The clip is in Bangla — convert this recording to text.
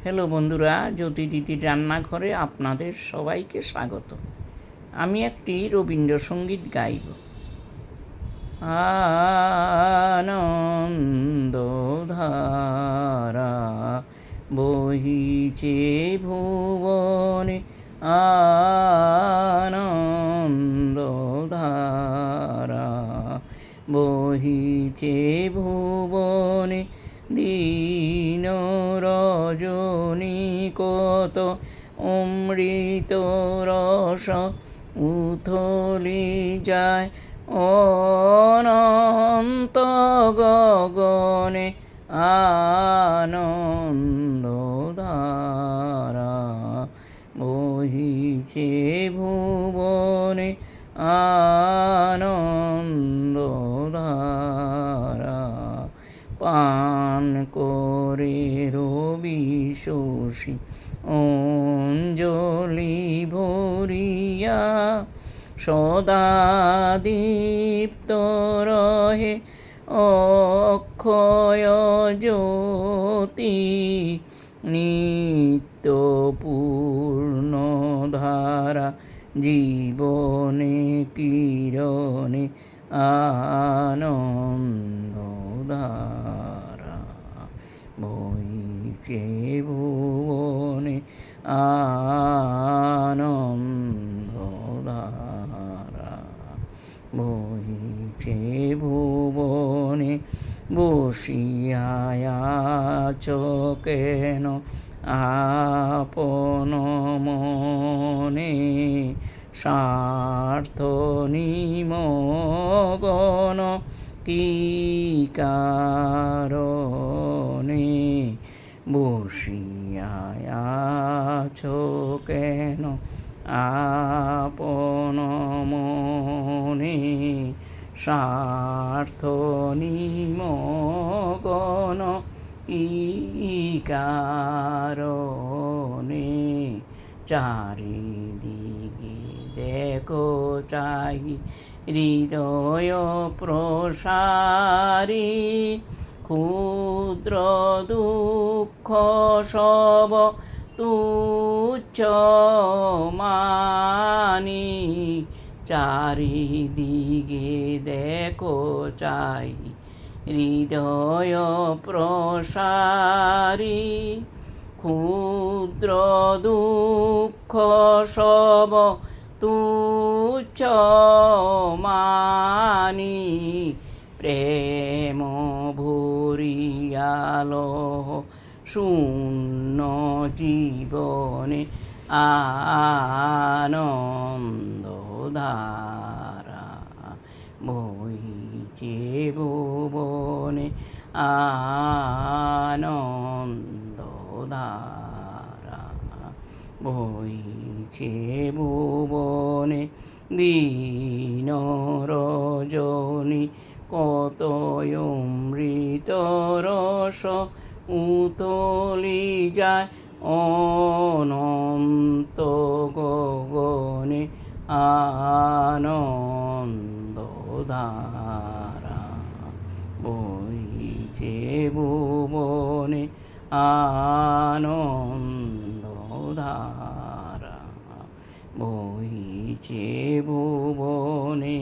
হ্যালো বন্ধুরা, জ্যোতি দিদির রান্নাঘরে আপনাদের সবাইকে স্বাগত। আমি একটি রবীন্দ্রসঙ্গীত গাইব। আনন্দধারা বহিছে ভুবনে, আনন্দধারা বহিছে ভুবনে, দিন রজনী কত অমৃত রস উথলি যায় অনন্ত গগনে, আনন্দধারা বহিছে ভুবনে, আনন্দধারা পান করে রবি শশী অঞ্জলি ভরিয়া, সদা দীপ্ত রহে অক্ষয় জ্যোতি, নিত্য পূর্ণ ধারা জীবনে কিরণে, আনন্দধারা বহিছে ভুবনে, আনন্দধারা বহিছে ভুবনে। বসিয়া আছো কেন আপন মনে, স্বার্থ নিমগ্ন কি কারণে, বসিয়া আছো কেন আপন মনে, স্বার্থ নিমগ্ন কি কারণে, চারিদিকে দেখো চাই হৃদয় প্রসারী, ক্ষুদ্র দুঃখ সব তুচ্ছ মানি, চারিদিকে দেখো চাই হৃদয় প্রসারী, ক্ষুদ্র দুঃখ সব তুচ্ছ মানি, প্রেম ভরিয়ালো শূন্য জীবনে, আনন্দধারা বহিছে ভুবনে, আনন্দধারা বহিছে ভুবনে, দিন রজনী কত অমৃত রস উথলি যায় অনন্ত গগনে, আনন্দধারা বহিছে ভুবনে, আনন্দধারা বহিছে ভুবনে।